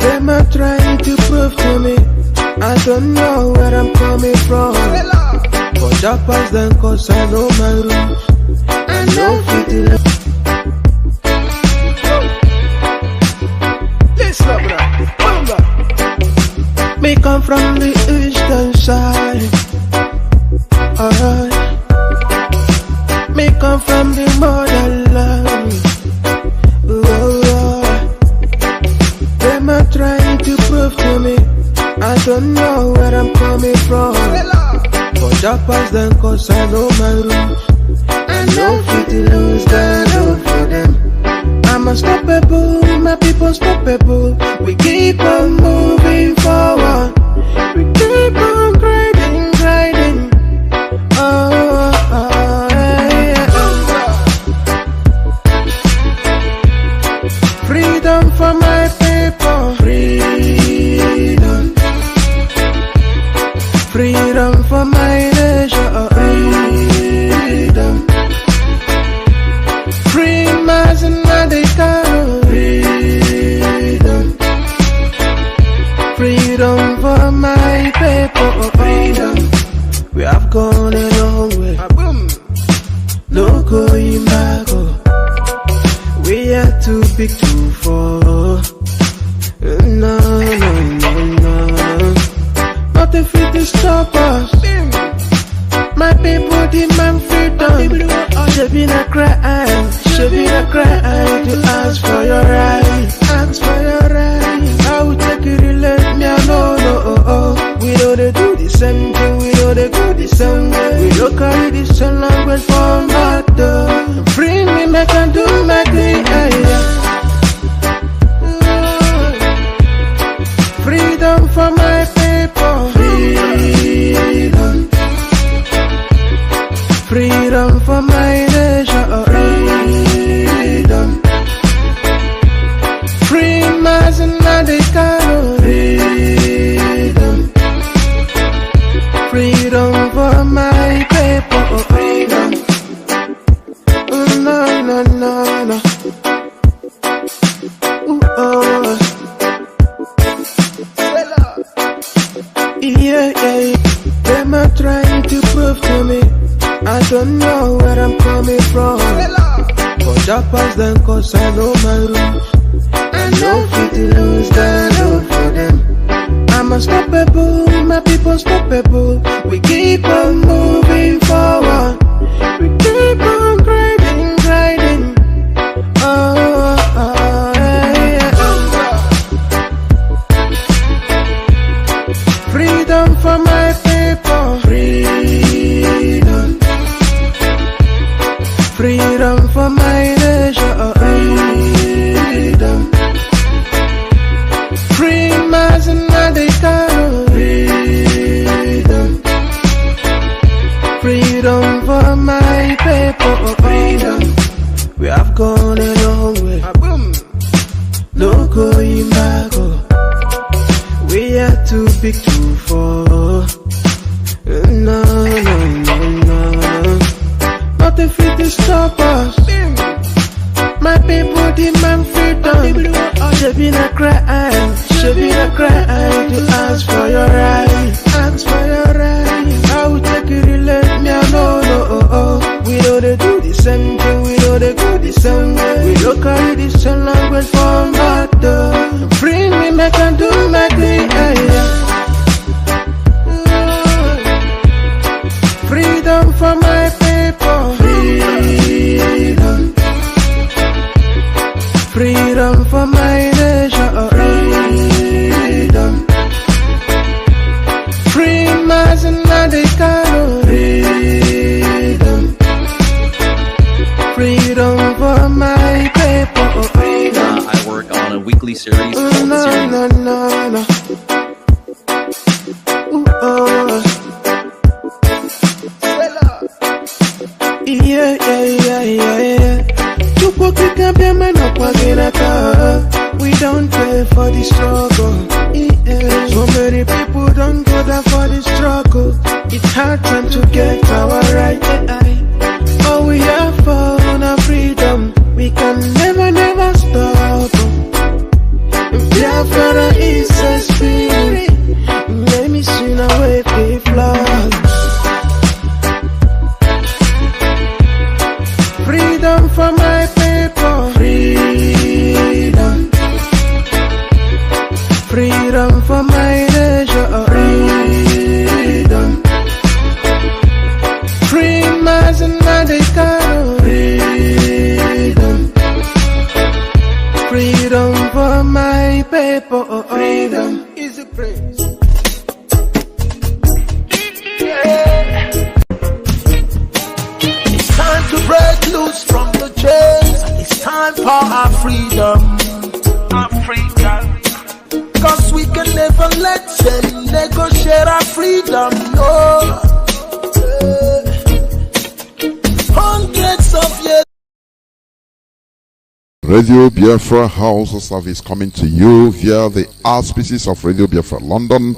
Them are trying to prove to me I don't know where I'm coming from. But Japan's then cause I know my roots. I know fitting. Listen up, me come from the eastern side. Alright. Me come from the motherland. Them are trying to prove to me I don't know where I'm coming from. But Japan's then cause I know my roots. I know fitting lose the love for them. I'm unstoppable, my people unstoppable. We keep on moving forward. We keep on grinding, grinding. Freedom for my people. Freedom. Freedom for my nation. Freedom. Free Mazi Kanu. Freedom. Freedom for my people. Freedom. We have gone a long way. No going back. We are too big to fall. No. Nothing fit to stop us. My people demand freedom. Should be a crime to ask for your right. Ask for your right. I will take it, let me alone. We know they do the same thing. We know they go the same way. We don't carry the same language from my door. Free me, make and do my thing. Freedom for my people. Freedom. Freedom for my nation. Freedom. Free Mazi Kanu. Freedom. Freedom for my people. Freedom. No. Yeah. Them are trying to prove to me I don't know where I'm coming from. But Japan's then cause I know my roots. I know fitting lose the love for them. I'm unstoppable, my people unstoppable. We keep on moving forward. We keep on grinding, grinding. Freedom for my people. Freedom. Freedom for my nation. Freedom. Free Mazi Kanu. Freedom. Freedom for my people. Freedom. We have gone a long way. No going back. We are too big to fall. No. Nothing fit to stop us. My people demand freedom. Should be a crime to ask for your right. Ask for your right. I will take it, let me alone. We know they do the same thing. We know they go the same way. We don't carry the same language from my door. Free me, make and do my thing. Freedom for my people. Freedom. Freedom for my nation. Freedom. Free Mazi Kanu. Freedom. Freedom for my people. Freedom. I work on a weekly series called The Series. No. Yeah. We don't pay for the struggle. Yeah. So many people don't go there for the struggle. It's hard time to get our right. All we have for our freedom. We can never stop. Biafra is a spirit. Let me see now with the flaws. Freedom for my people. Freedom. Freedom for my nation. Freedom. Free Mazi Kanu. Freedom. Freedom for my people. Freedom is a praise. It's time to break loose from the chains. It's time for our freedom. Our freedom. Cause we can never let them negotiate our freedom. No. Hundreds of years. Radio Biafra House Service coming to you via the auspices of Radio Biafra London.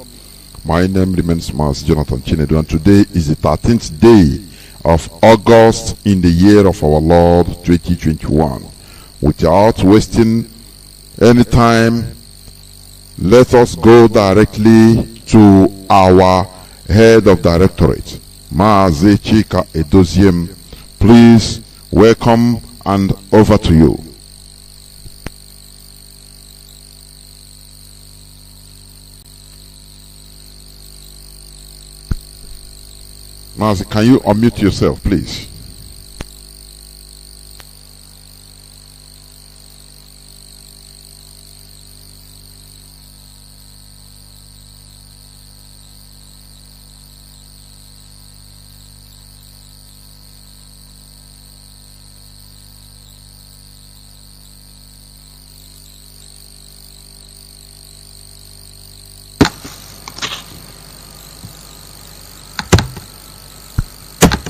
My name remains Mazi Chika, and today is the 13th day of August in the year of our Lord 2021. Without wasting any time, let us go directly to our head of directorate, Mazi Chika Edoziem. Please welcome and over to you. Mazi, can you unmute yourself, please?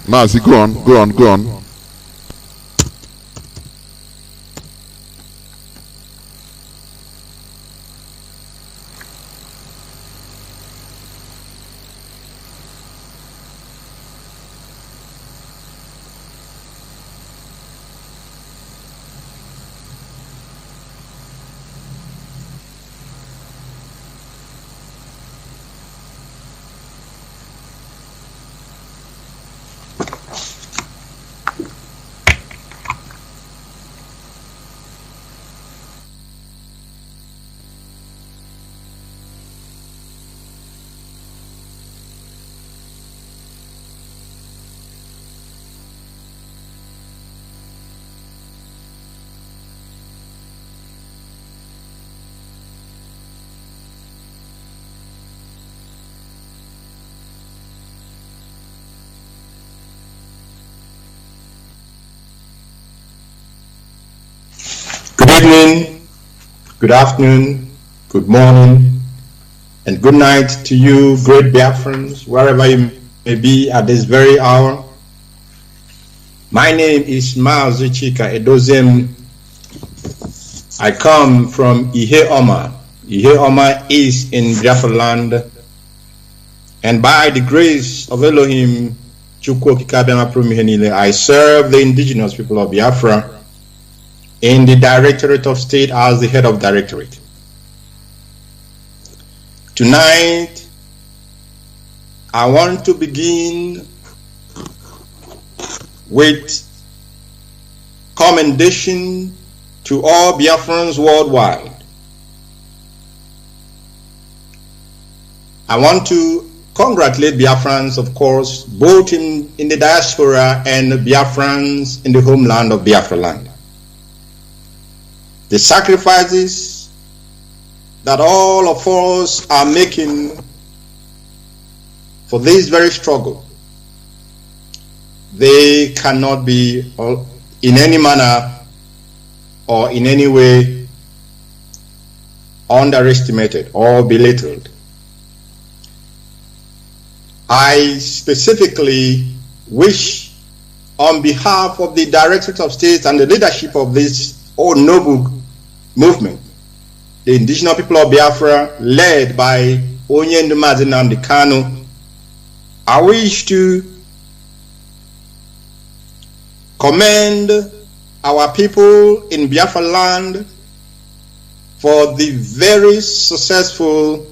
Mazi, go on. Good evening, good afternoon, good morning, and good night to you, great Biafrans, wherever you may be at this very hour. My name is Mazi Chika Edoziem. I come from Ihe Oma. Ihe Oma is in Biafra land, and by the grace of Elohim, I serve the indigenous people of Biafra in the Directorate of State as the head of directorate. Tonight, I want to begin with commendation to all Biafrans worldwide. I want to congratulate Biafrans, of course, both in the diaspora and Biafrans in the homeland of Biafra land. The sacrifices that all of us are making for this very struggle, they cannot be in any manner or in any way underestimated or belittled. I specifically wish, on behalf of the Directorate of State and the leadership of this noble movement, the indigenous people of Biafra, led by Nnamdi Kanu, I wish to commend our people in Biafra land for the very successful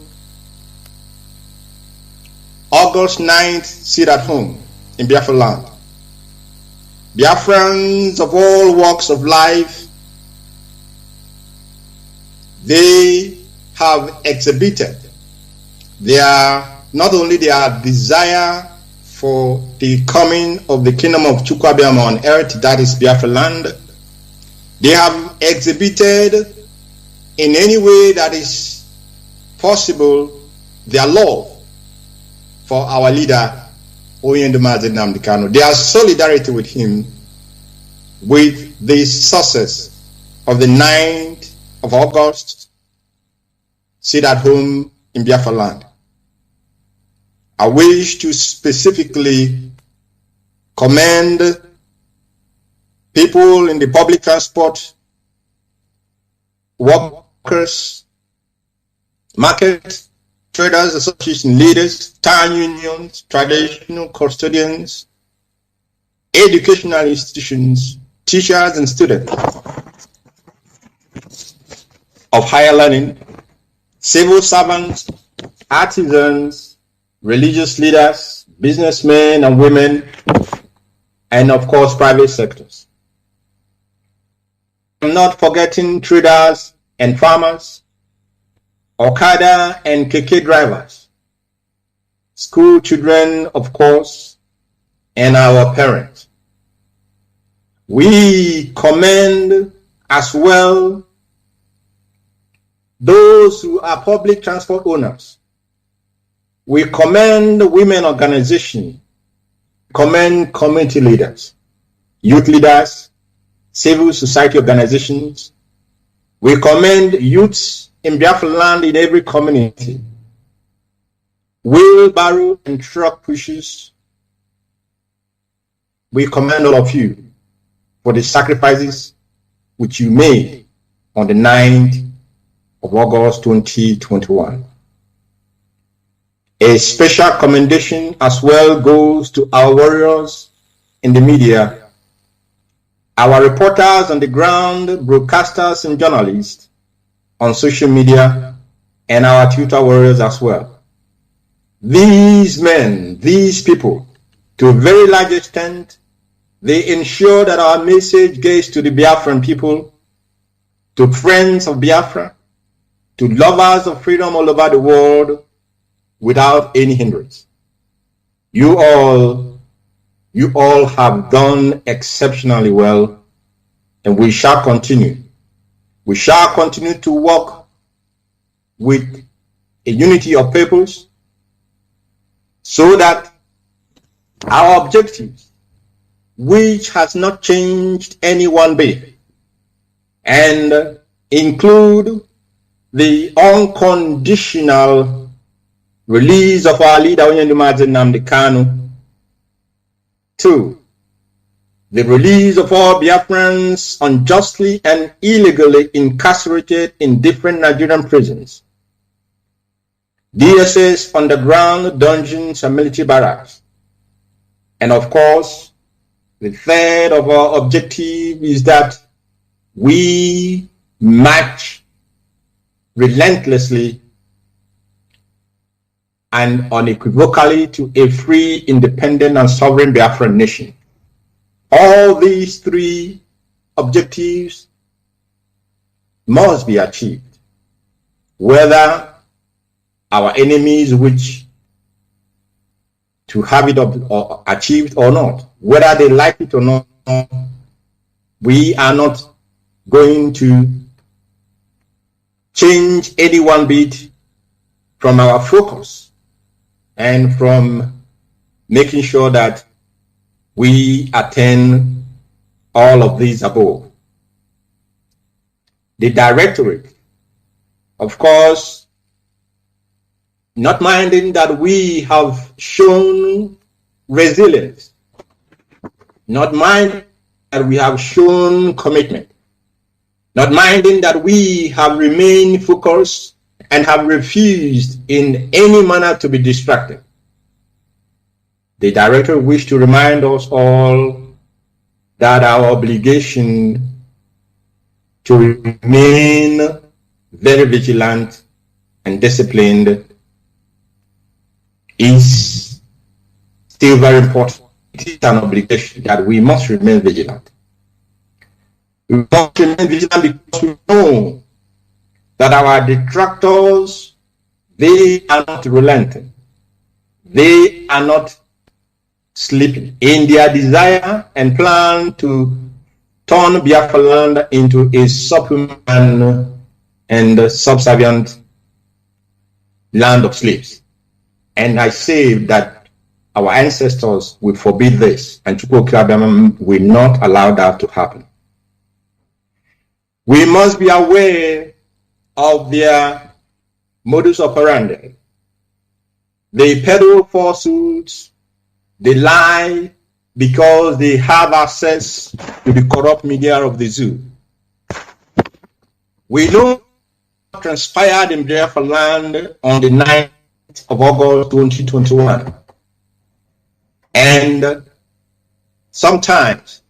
August 9th sit at home in Biafra land. Biafrans of all walks of life, they have exhibited not only their desire for the coming of the kingdom of Chukwuabiama on earth, that is Biafra land, they have exhibited in any way that is possible their love for our leader, Nnamdi Kanu, their solidarity with him with the success of the 9th of August sit at home in Biafra land. I wish to specifically commend people in the public transport, workers, market, traders, association leaders, town unions, traditional custodians, educational institutions, teachers and students of higher learning, civil servants, artisans, religious leaders, businessmen and women, and of course private sectors. I'm not forgetting traders and farmers, Okada and Keke drivers, school children, of course, and our parents. We commend as well those who are public transport owners. We commend women organizations, commend community leaders, youth leaders, civil society organizations. We commend youths in Biafra land in every community, wheelbarrow and truck pushers. We commend all of you for the sacrifices which you made on the 9th of August 2021. A special commendation as well goes to our warriors in the media, our reporters on the ground, broadcasters and journalists on social media, and our Twitter warriors as well. These men, these people, to a very large extent, they ensure that our message gets to the Biafran people, to friends of Biafra, to lovers of freedom all over the world, without any hindrance. You all have done exceptionally well, and we shall continue. We shall continue to work with a unity of purpose so that our objectives, which has not changed any one bit, and include the unconditional release of our leader, Nnamdi Kanu. 2. The release of all Biafrans unjustly and illegally incarcerated in different Nigerian prisons, DSS, underground dungeons and military barracks. And of course, the third of our objective is that we march relentlessly and unequivocally to a free, independent and sovereign Biafran nation. All these three objectives must be achieved, whether our enemies wish to have it or achieved or not, whether they like it or not. We are not going to change any one bit from our focus and from making sure that we attain all of these above. The directorate, of course, not minding that we have shown resilience, not minding that we have shown commitment, not minding that we have remained focused and have refused in any manner to be distracted. The director wished to remind us all that our obligation to remain very vigilant and disciplined is still very important. It is an obligation that we must remain vigilant. We must remain vigilant because we know that our detractors, they are not relenting. They are not sleeping in their desire and plan to turn Biafra land into a subhuman and subservient land of slaves. And I say that our ancestors will forbid this, and Chukwu will not allow that to happen. We must be aware of their modus operandi. They peddle falsehoods, they lie because they have access to the corrupt media of the zoo. We know what transpired in Biafra land on the 9th of August 2021. And sometimes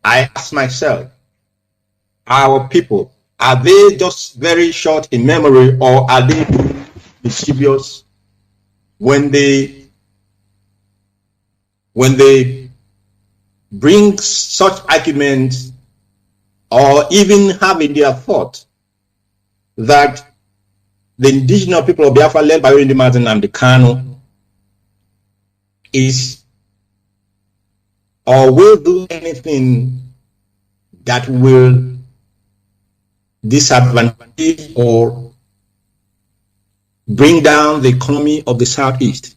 I ask myself, our people, are they just very short in memory, or are they mischievous when they bring such arguments, or even have in their thought that the indigenous people of Biafra, led by Nnamdi Kanu, is or will do anything that will disadvantage or bring down the economy of the Southeast.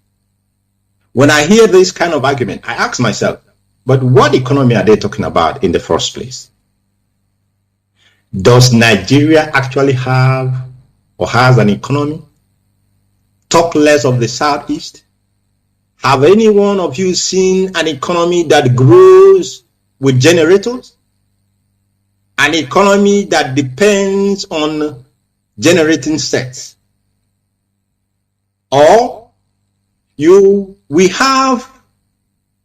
When I hear this kind of argument, I ask myself, but what economy are they talking about in the first place? Does Nigeria actually have or has an economy? Talk less of the Southeast. Have any one of you seen an economy that grows with generators? An economy that depends on generating sets? Or we have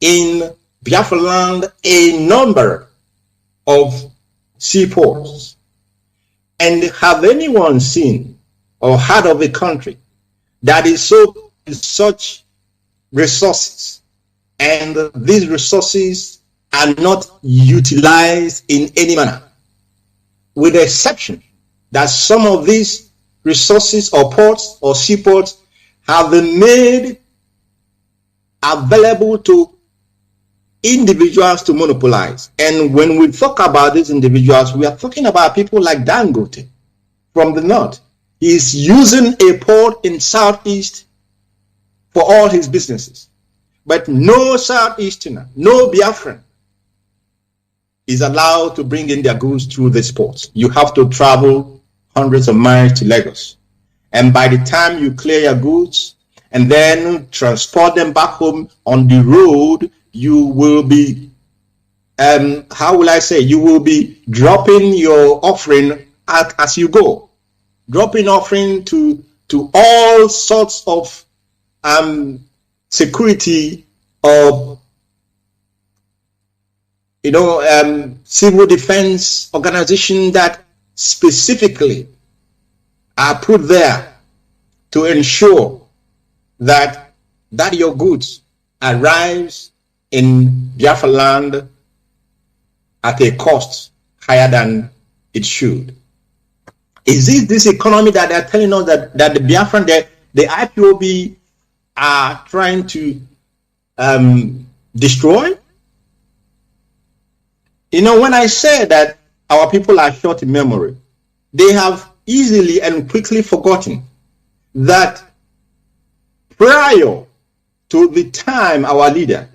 in Biafra land a number of seaports. And have anyone seen or heard of a country that is so such resources, and these resources are not utilized in any manner, with the exception that some of these resources or ports or seaports have been made available to individuals to monopolize? And when we talk about these individuals, we are talking about people like Dangote from the north. He is using a port in Southeast for all his businesses. But no Southeasterner, no Biafran is allowed to bring in their goods through this port. You have to travel hundreds of miles to Lagos. And by the time you clear your goods and then transport them back home on the road, you will be, you will be dropping your offering as you go. Dropping offering to all sorts of security or civil defense organization that specifically are put there to ensure that your goods arrives in Biafra land at a cost higher than it should. Is it this economy that they're telling us that the Biafran, the IPOB are trying to destroy? When I say that our people are short in memory, they have easily and quickly forgotten that prior to the time our leader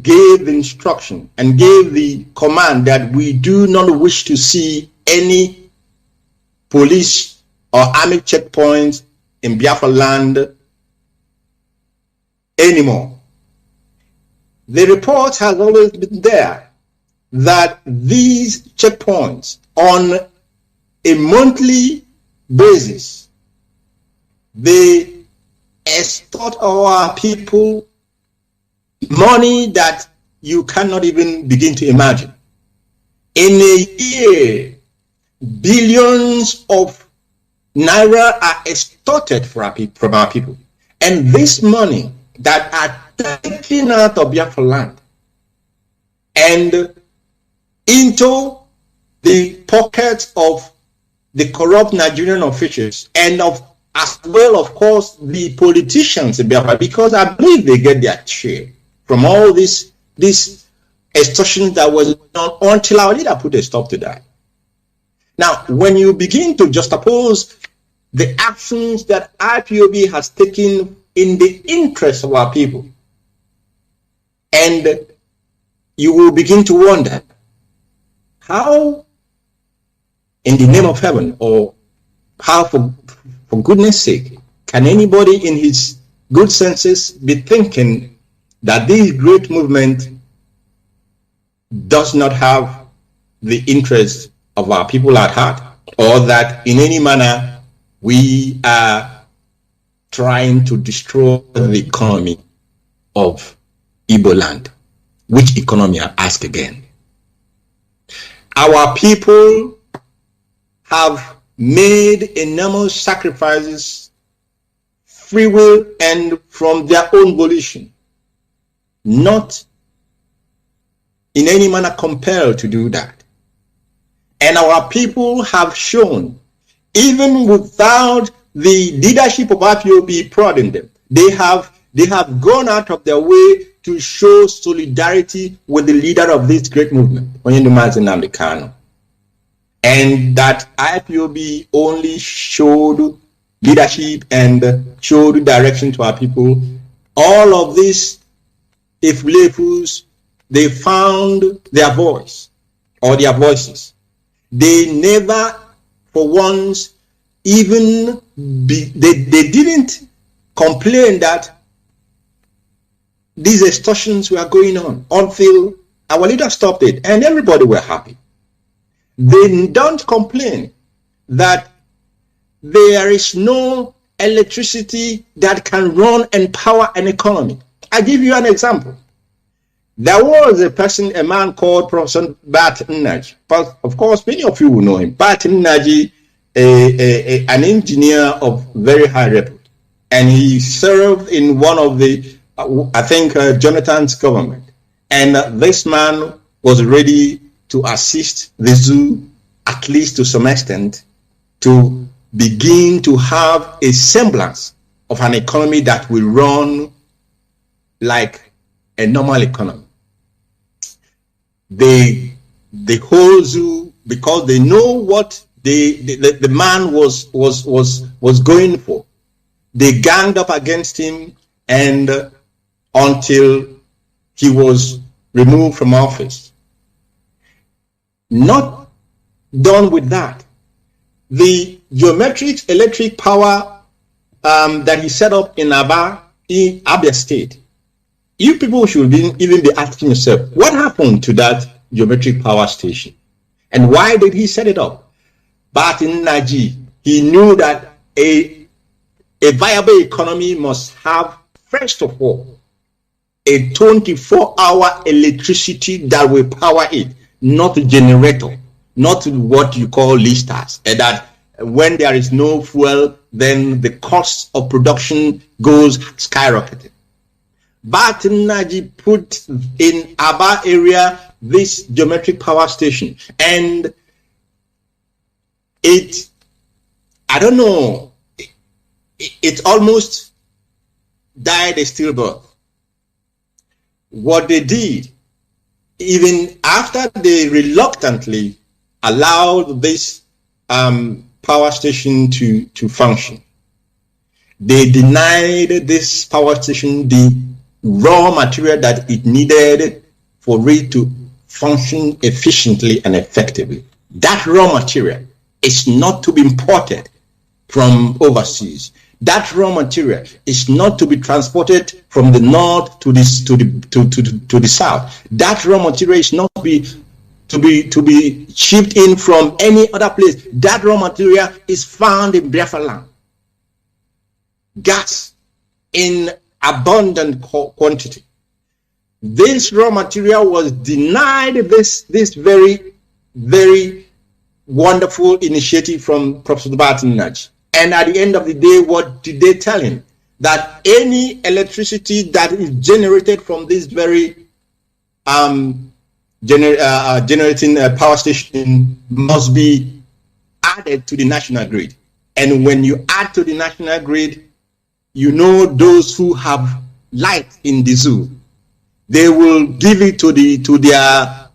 gave the instruction and gave the command that we do not wish to see any police or army checkpoints in Biafra land anymore. The report has always been there that these checkpoints on a monthly basis, they extort our people money that you cannot even begin to imagine. In a year, billions of naira are extorted from our people. And this money that are taken out of Biafra land and into the pockets of the corrupt Nigerian officials and of as well, of course, the politicians in Biafra, because I believe they get their share from all this extortion that was done until our leader put a stop to that. Now, when you begin to juxtapose the actions that IPOB has taken in the interest of our people, and you will begin to wonder how, in the name of heaven, or how, for goodness sake, can anybody in his good senses be thinking that this great movement does not have the interest of our people at heart, or that in any manner we are trying to destroy the economy of Igbo land? Which economy, I ask again? Our people have made enormous sacrifices, free will and from their own volition, not in any manner compelled to do that. And our people have shown, even without the leadership of IPOB prodding them, they have gone out of their way to show solidarity with the leader of this great movement, Mazi Nnamdi. And that IPOB only showed leadership and showed direction to our people. All of these, if lefus, they found their voice or their voices. They never, for once, even they didn't complain that these extortions were going on until our leader stopped it, and everybody were happy. They don't complain that there is no electricity that can run and power an economy. I give you an example. There was a man called Professor Nnamdi, but of course many of you will know him. Nnamdi, an engineer of very high repute, and he served in one of the, I think, Jonathan's government. And this man was ready to assist the zoo, at least to some extent, to begin to have a semblance of an economy that will run like a normal economy. The whole zoo, because they know what the man was going for, they ganged up against him, and until he was removed from office. Not done with that, the geometric electric power that he set up in Abia State, you people should even be asking yourself, what happened to that geometric power station? And why did he set it up? But in Naji, he knew that a viable economy must have, first of all, a 24-hour electricity that will power it, not a generator, not what you call listers, and that when there is no fuel, then the cost of production goes skyrocketing. But Naji put in Aba area this geometric power station, and it, I don't know, it almost died a stillbirth. What they did, even after they reluctantly allowed this power station to function, they denied this power station the raw material that it needed for it to function efficiently and effectively. That raw material is not to be imported from overseas. That raw material is not to be transported from the north to the south. That raw material is not to be shipped in from any other place. That raw material is found in Biafra land. Gas in abundant quantity. This raw material was denied this very, very wonderful initiative from Professor Nnamdi. And at the end of the day, what did they tell him? That any electricity that is generated from this very generating power station must be added to the national grid. And when you add to the national grid, you know, those who have light in the zoo, they will give it to their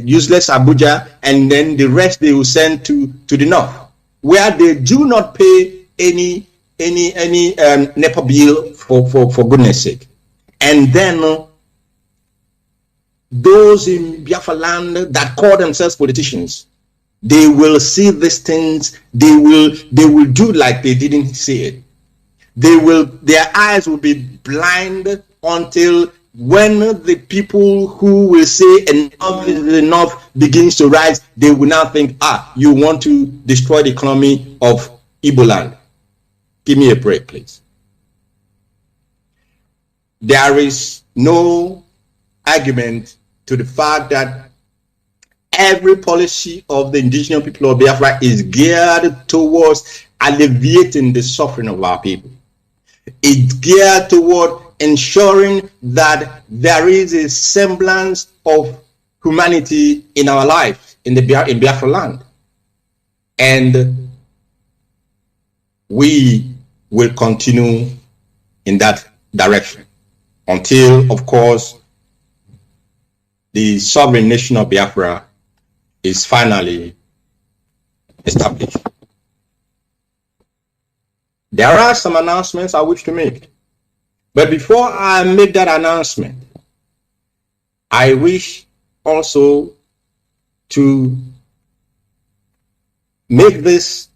useless Abuja, and then the rest they will send to the north, where they do not pay any NEPA bill for goodness sake. And then those in Biafra land that call themselves politicians, they will see these things, they will do like they didn't see it. Their eyes will be blind until when the people who will say enough is enough begins to rise, they will now think, you want to destroy the economy of Igbo land. Give me a break, please. There is no argument to the fact that every policy of the indigenous people of Biafra is geared towards alleviating the suffering of our people. It's geared toward ensuring that there is a semblance of humanity in our life in Biafra land. And we will continue in that direction until, of course, the sovereign nation of Biafra is finally established. There are some announcements I wish to make. But before I make that announcement, I wish also to make this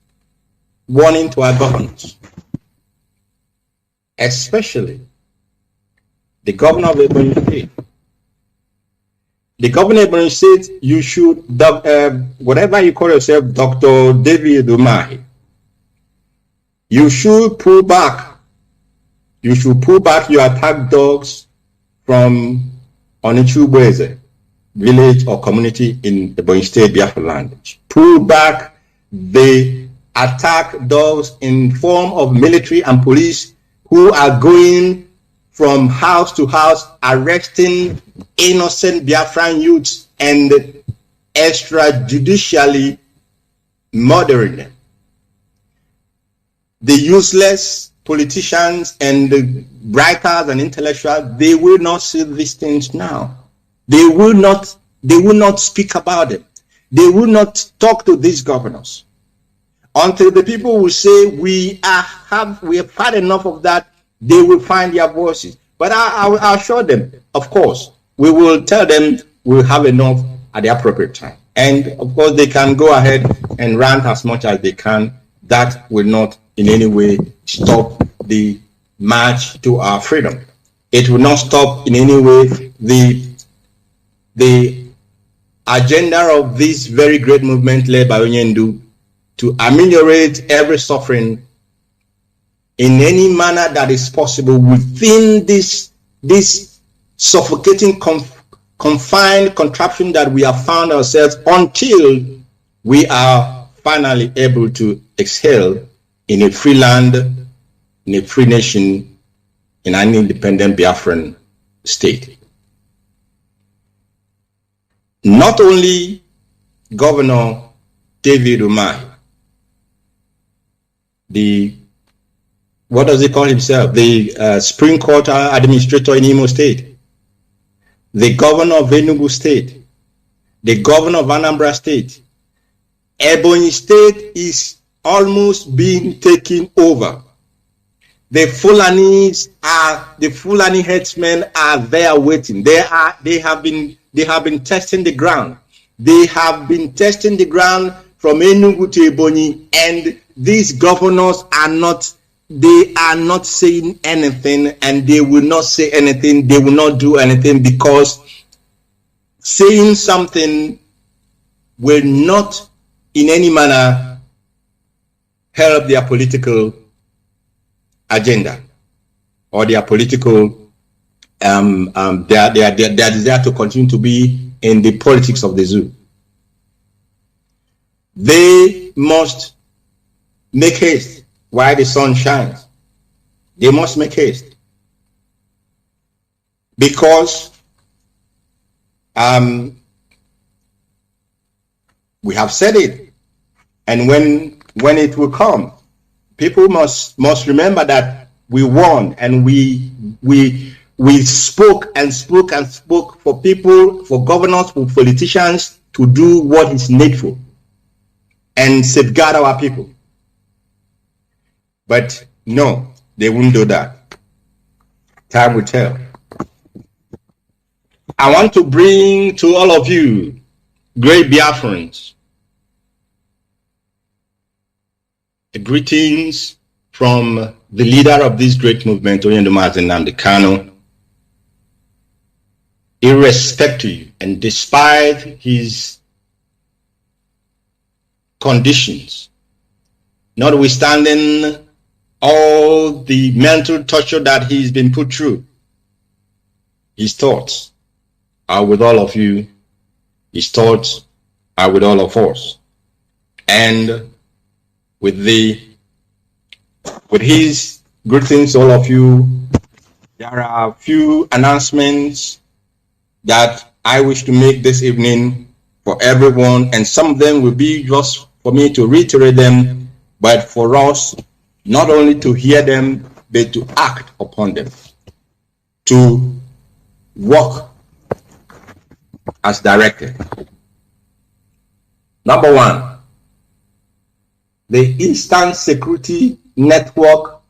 warning to our governors, especially the governor of Ebonyi State. The governor of Ebonyi State, you should, whatever you call yourself, Dr. David Umahi, you should pull back. You should pull back your attack dogs from Onichubweze village or community in the Ebonyi State, Biafra land. Pull back the attack dogs in form of military and police who are going from house to house, arresting innocent Biafran youths and extrajudicially murdering them. The useless politicians and the writers and intellectuals, they will not see these things now. They will not speak about them. They will not talk to these governors until the people will say we have had enough of that. They will find their voices. But I'll assure them, of course, we will tell them we'll have enough at the appropriate time. And of course, they can go ahead and rant as much as they can. That will not in any way stop the march to our freedom. It will not stop in any way the agenda of this very great movement led by Onyendu to ameliorate every suffering in any manner that is possible within this suffocating confined contraption that we have found ourselves, until we are finally able to exhale in a free land, in a free nation, in an independent Biafran state. Not only Governor David Umahi, what does he call himself? The Supreme Court administrator in Imo State, the governor of Enugu State, the governor of Anambra State. Ebonyi State is almost being taken over. The Fulani headsmen are there waiting. They have been testing the ground. They have been testing the ground from Enugu to Ebonyi, and these governors are not saying anything, and they will not say anything. They will not do anything, because saying something will not in any manner help their political agenda or their political their desire to continue to be in the politics of the zoo. They must make haste while the sun shines. They must make haste. Because we have said it, and when it will come, people must remember that we won, and we spoke and spoke and spoke for people, for governors, for politicians to do what is needful and safeguard our people. But no, they won't do that. Time will tell. I want to bring to all of you, great Biafrans, the greetings from the leader of this great movement, Mazi Nnamdi Kanu. Irrespective and despite his conditions, notwithstanding all the mental torture that he's been put through, his thoughts are with all of you. His thoughts are with all of us. And with his greetings, all of you, there are a few announcements that I wish to make this evening for everyone, and some of them will be just for me to reiterate them, but for us not only to hear them, but to act upon them, to work as directed. Number one, the Eastern Security Network,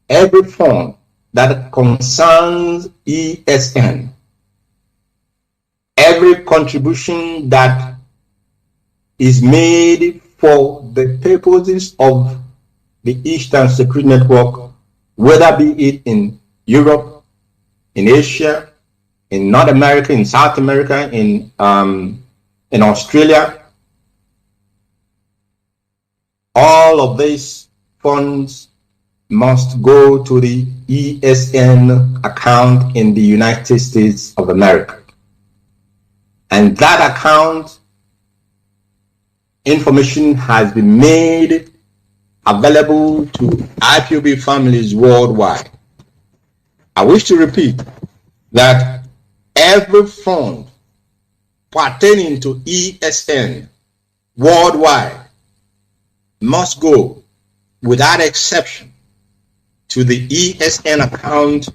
every fund that concerns ESN, every contribution that is made for the purposes of the Eastern Security Network, whether be it in Europe, in Asia, in North America, in South America, in Australia, all of these funds must go to the ESN account in the United States of America. And that account information has been made available to IPOB families worldwide. I wish to repeat that every fund pertaining to ESN worldwide must go without exception to the ESN account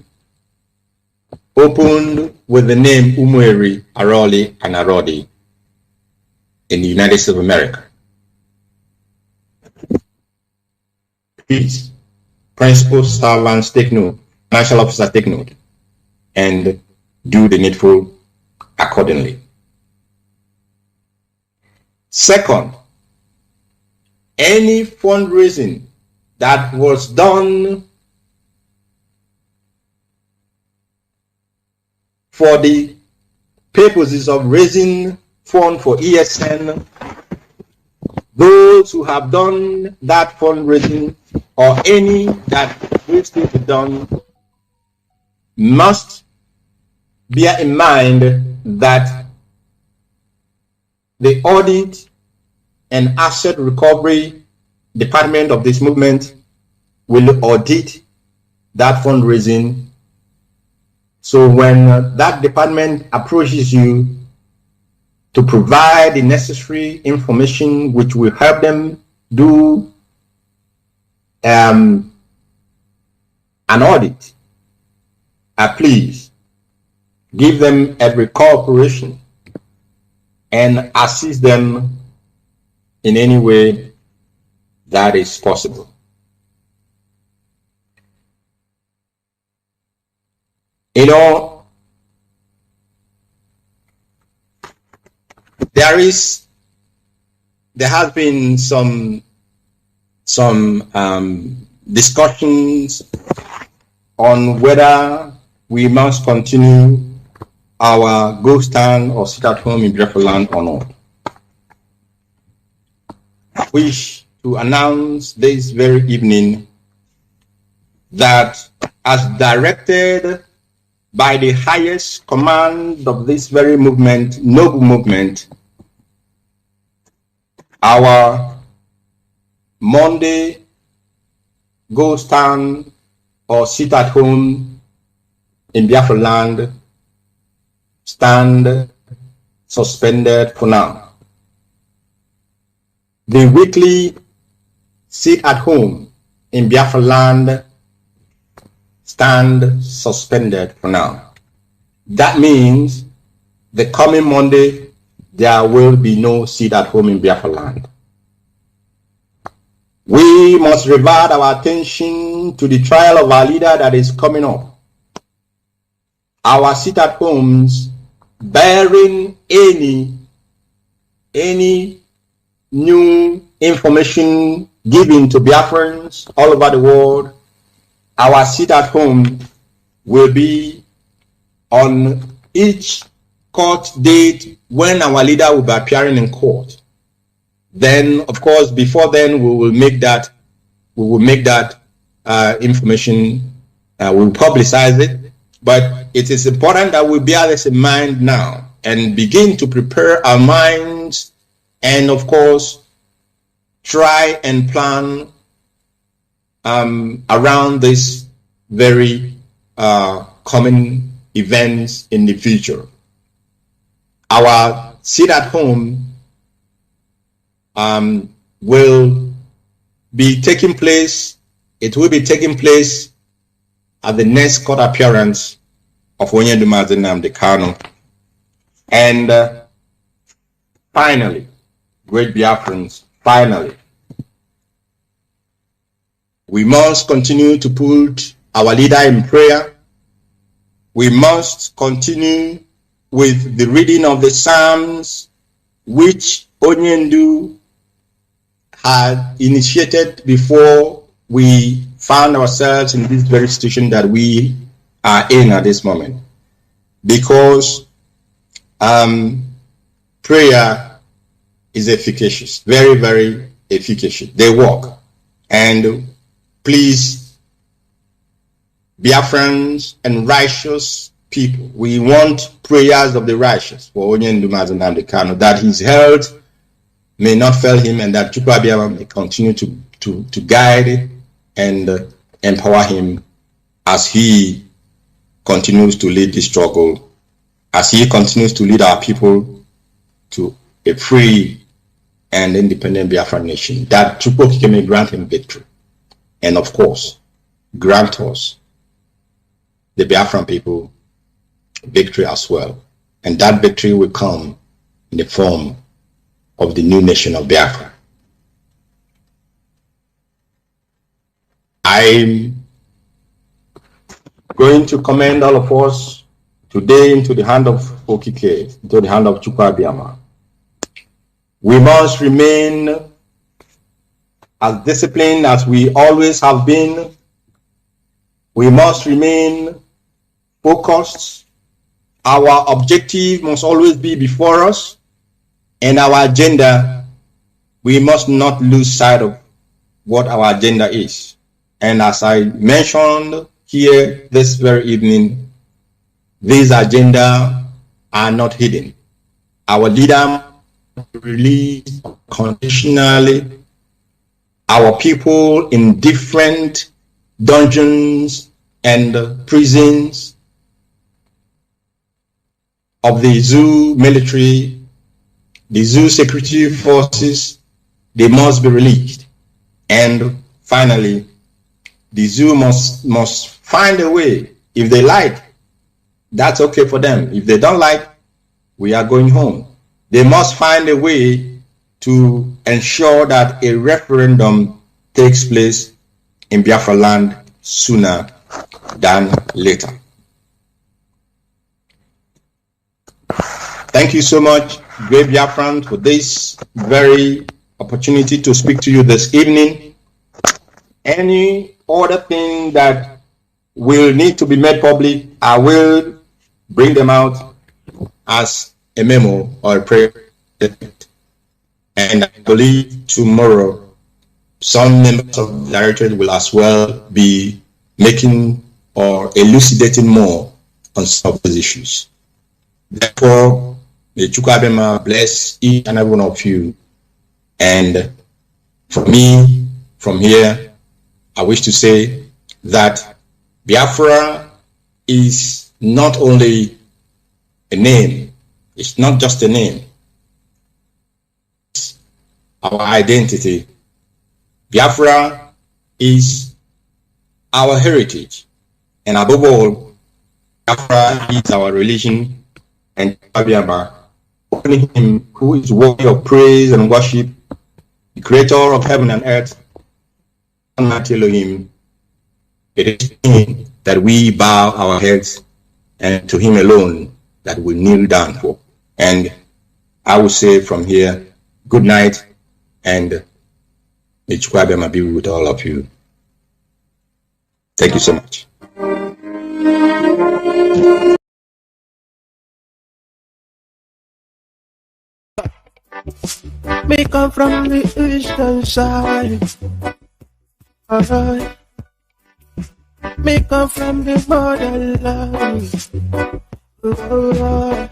opened with the name Umueri, Aroli, and Arodi in the United States of America. Please, principal servants, take note, financial officers, take note, and do the needful accordingly. Second, any fundraising that was done for the purposes of raising funds for ESN, those who have done that fundraising or any that will still be done must bear in mind that the audit and asset recovery department of this movement will audit that fundraising. So when that department approaches you to provide the necessary information which will help them do an audit, please give them every cooperation and assist them in any way that is possible. You know, there has been some discussions on whether we must continue our go stand or sit at home in Biafra land or not. I wish to announce this very evening that as directed by the highest command of this very movement, noble movement, our Monday, go stand or sit at home in Biafra land, stand suspended for now. The weekly sit at home in Biafra land, stand suspended for now. That means the coming Monday, there will be no sit at home in Biafra land. We must divert our attention to the trial of our leader that is coming up. Our sit at homes bearing any new information given to Biafrans all over the world, our sit at home will be on each court date when our leader will be appearing in court. Then, of course, before then, we will make that information, we will publicize it. But it is important that we bear this in mind now and begin to prepare our minds and, of course, try and plan around this very common events in the future. Our sit at home will be taking place. It will be taking place at the next court appearance of Nnamdi Kanu. And finally, great Biafrans, finally, we must continue to put our leader in prayer. We must continue with the reading of the Psalms, which Onyendu had initiated before we found ourselves in this very situation that we are in at this moment. Because prayer is efficacious, very, very efficacious. They work. And please, Biafrans and righteous people, we want prayers of the righteous for Onyendu Mazi Nnamdi Kanu, that his health may not fail him and that Chukwu Abiyama may continue to guide and empower him as he continues to lead this struggle, as he continues to lead our people to a free and independent Biafran nation, that Chukwu may grant him victory. And of course, grant us, the Biafran people, victory as well. And that victory will come in the form of the new nation of Biafra. I'm going to commend all of us today into the hand of Okike, into the hand of Chukwu Abiyama. We must remain as disciplined as we always have been. We must remain focused. Our objective must always be before us, and our agenda, we must not lose sight of what our agenda is. And as I mentioned here this very evening, these agenda are not hidden. Our leader released conditionally our people in different dungeons and prisons of the zoo military, the zoo security forces. They must be released. And finally, the zoo must find a way. If they like, that's okay for them. If they don't like, we are going home. They must find a way to ensure that a referendum takes place in Biafra land sooner than later. Thank you so much, great Biafran, for this very opportunity to speak to you this evening. Any other thing that will need to be made public, I will bring them out as a memo or a prayer. And I believe tomorrow some members of the directorate will as well be making or elucidating more on some of these issues. Therefore, may Chukwu Abiyama bless each and every one of you. And for me, from here, I wish to say that Biafra is not only a name, it's not just a name, it's our identity. Biafra is our heritage, and above all, Biafra is our religion, and Biafra, only Him who is worthy of praise and worship, the creator of heaven and earth, Almighty Elohim. It is to Him that we bow our heads, and to Him alone that we kneel down for. And I will say from here, good night, and may Chukwu Abịama be with all of you. Thank you so much. Me come from the eastern side. Alright. Me come from the borderland. Alright.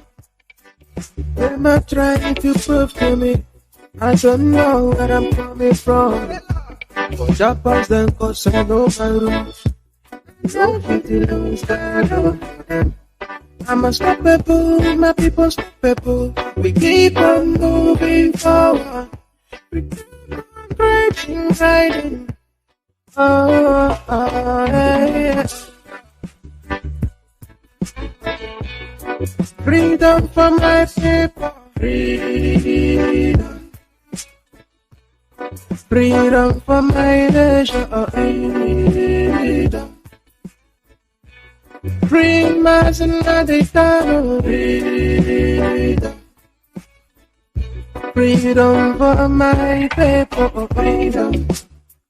Them are trying to prove to me I don't know where I'm coming from. But Japan's then cause I know my roots. Don't fit the lose that on them. I'm unstoppable, my people unstoppable. We keep on moving forward. We keep on breaking, riding. Oh, yeah. Freedom for my people. Freedom. Freedom for my nation. Freedom. Free Mazi Chika Edoziem. Freedom for my people. Freedom.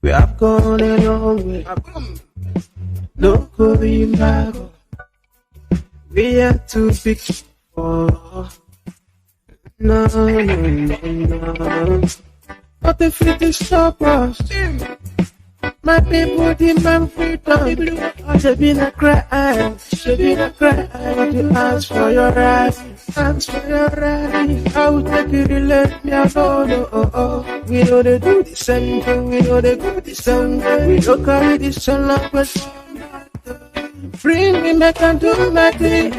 We have gone a long way. Look going back. We are too big for. No. Nothing fit to stop us. My people demand freedom. Should be not crying. Should be not crying. To ask for your right. Ask for your right. I will take you to let me alone. We know they do the same thing. We know they go the same way. We don't carry this on like we're bring me back and do my thing.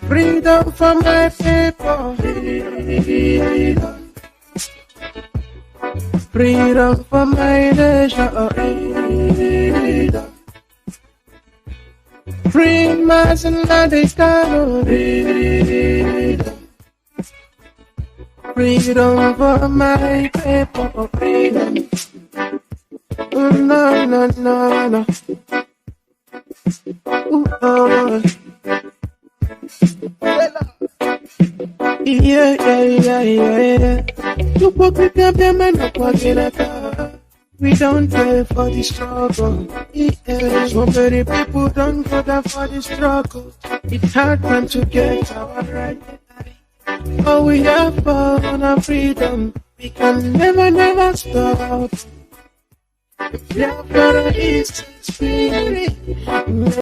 Freedom for my people. Freedom. Freedom for my nation. Freedom. Free Mazi Chika Edoziem. Freedom for my people. Freedom. No. Yeah. We don't pay for the struggle. Yeah. So many people don't go there for the struggle. It's hard time to get our right. Oh, we have fun and freedom. We can never stop. Biafra is free.